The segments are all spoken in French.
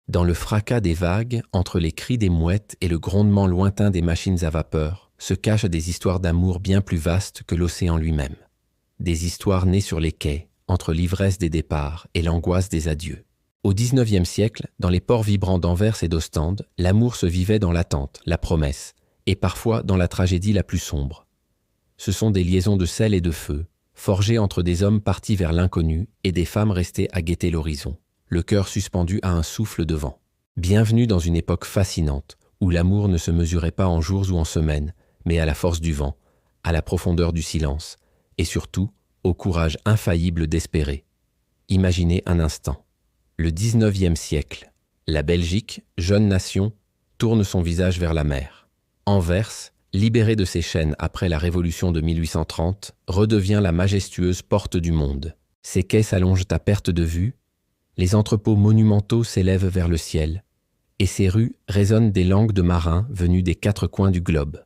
Dans le fracas des vagues, entre les cris des mouettes et le grondement lointain des machines à vapeur, se cachent des histoires d'amour bien plus vastes que l'océan lui-même. Des histoires nées sur les quais, entre l'ivresse des départs et l'angoisse des adieux. Au XIXe siècle, dans les ports vibrants d'Anvers et d'Ostende, l'amour se vivait dans l'attente, la promesse, et parfois dans la tragédie la plus sombre. Ce sont des liaisons de sel et de feu, forgées entre des hommes partis vers l'inconnu et des femmes restées à guetter l'horizon, le cœur suspendu à un souffle de vent. Bienvenue dans une époque fascinante, où l'amour ne se mesurait pas en jours ou en semaines, mais à la force du vent, à la profondeur du silence, et surtout, au courage infaillible d'espérer. Imaginez un instant. Le XIXe siècle. La Belgique, jeune nation, tourne son visage vers la mer. Anvers, libérée de ses chaînes après la Révolution de 1830, redevient la majestueuse porte du monde. Ses quais s'allongent à perte de vue, les entrepôts monumentaux s'élèvent vers le ciel, et ses rues résonnent des langues de marins venus des quatre coins du globe.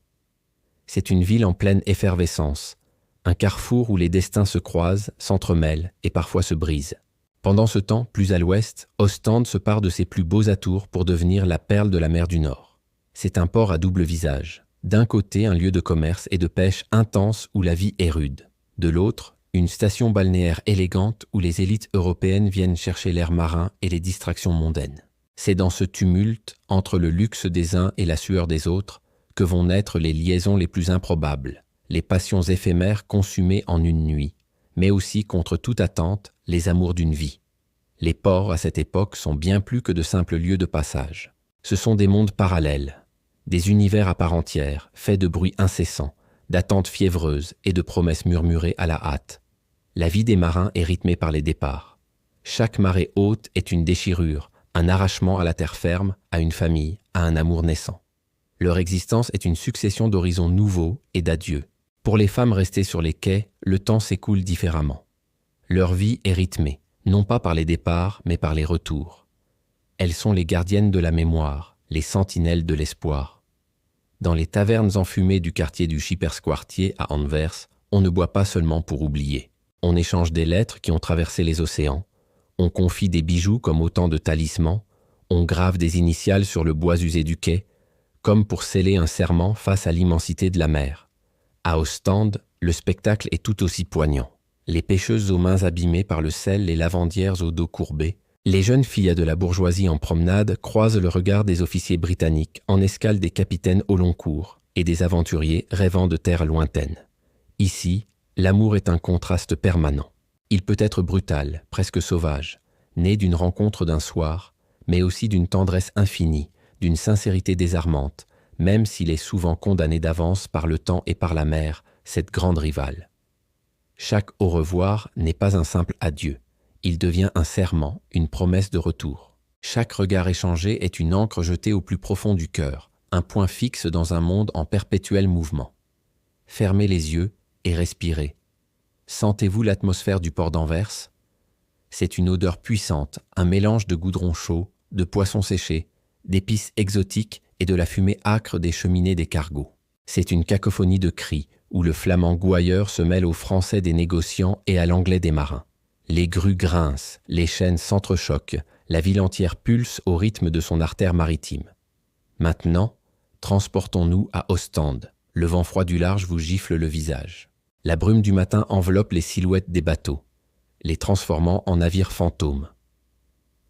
C'est une ville en pleine effervescence, un carrefour où les destins se croisent, s'entremêlent et parfois se brisent. Pendant ce temps, plus à l'ouest, Ostende se pare de ses plus beaux atours pour devenir la perle de la mer du Nord. C'est un port à double visage. D'un côté, un lieu de commerce et de pêche intense où la vie est rude. De l'autre, une station balnéaire élégante où les élites européennes viennent chercher l'air marin et les distractions mondaines. C'est dans ce tumulte, entre le luxe des uns et la sueur des autres, que vont naître les liaisons les plus improbables, les passions éphémères consumées en une nuit, mais aussi, contre toute attente, les amours d'une vie. Les ports, à cette époque, sont bien plus que de simples lieux de passage. Ce sont des mondes parallèles, des univers à part entière, faits de bruits incessants, d'attentes fiévreuses et de promesses murmurées à la hâte. La vie des marins est rythmée par les départs. Chaque marée haute est une déchirure, un arrachement à la terre ferme, à une famille, à un amour naissant. Leur existence est une succession d'horizons nouveaux et d'adieux. Pour les femmes restées sur les quais, le temps s'écoule différemment. Leur vie est rythmée, non pas par les départs, mais par les retours. Elles sont les gardiennes de la mémoire, les sentinelles de l'espoir. Dans les tavernes enfumées du quartier du Schippersquartier à Anvers, on ne boit pas seulement pour oublier. On échange des lettres qui ont traversé les océans, on confie des bijoux comme autant de talismans, on grave des initiales sur le bois usé du quai, comme pour sceller un serment face à l'immensité de la mer. À Ostende, le spectacle est tout aussi poignant. Les pêcheuses aux mains abîmées par le sel, les lavandières au dos courbé, les jeunes filles de la bourgeoisie en promenade croisent le regard des officiers britanniques en escale des capitaines au long cours et des aventuriers rêvant de terres lointaines. Ici, l'amour est un contraste permanent. Il peut être brutal, presque sauvage, né d'une rencontre d'un soir, mais aussi d'une tendresse infinie, d'une sincérité désarmante, même s'il est souvent condamné d'avance par le temps et par la mer, cette grande rivale. Chaque au revoir n'est pas un simple adieu. Il devient un serment, une promesse de retour. Chaque regard échangé est une ancre jetée au plus profond du cœur, un point fixe dans un monde en perpétuel mouvement. Fermez les yeux et respirez. Sentez-vous l'atmosphère du port d'Anvers ? C'est une odeur puissante, un mélange de goudron chaud, de poissons séchés, d'épices exotiques et de la fumée âcre des cheminées des cargos. C'est une cacophonie de cris, où le flamand gouailleur se mêle au français des négociants et à l'anglais des marins. Les grues grincent, les chaînes s'entrechoquent, la ville entière pulse au rythme de son artère maritime. Maintenant, transportons-nous à Ostende. Le vent froid du large vous gifle le visage. La brume du matin enveloppe les silhouettes des bateaux, les transformant en navires fantômes.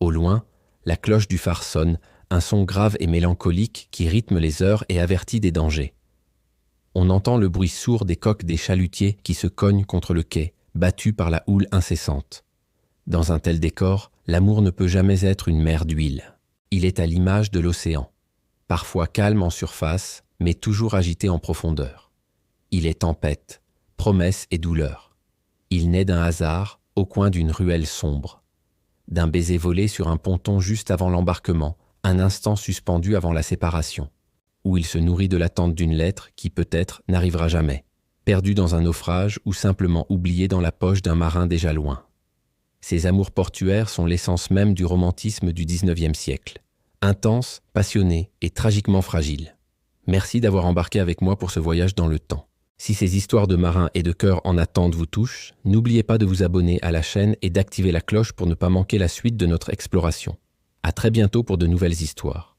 Au loin, la cloche du phare sonne, un son grave et mélancolique qui rythme les heures et avertit des dangers. On entend le bruit sourd des coques des chalutiers qui se cognent contre le quai, battus par la houle incessante. Dans un tel décor, l'amour ne peut jamais être une mer d'huile. Il est à l'image de l'océan, parfois calme en surface, mais toujours agité en profondeur. Il est tempête, promesse et douleur. Il naît d'un hasard, au coin d'une ruelle sombre. D'un baiser volé sur un ponton juste avant l'embarquement, un instant suspendu avant la séparation. Où il se nourrit de l'attente d'une lettre qui peut-être n'arrivera jamais, perdue dans un naufrage ou simplement oubliée dans la poche d'un marin déjà loin. Ces amours portuaires sont l'essence même du romantisme du XIXe siècle. Intense, passionné et tragiquement fragile. Merci d'avoir embarqué avec moi pour ce voyage dans le temps. Si ces histoires de marins et de cœurs en attente vous touchent, n'oubliez pas de vous abonner à la chaîne et d'activer la cloche pour ne pas manquer la suite de notre exploration. À très bientôt pour de nouvelles histoires.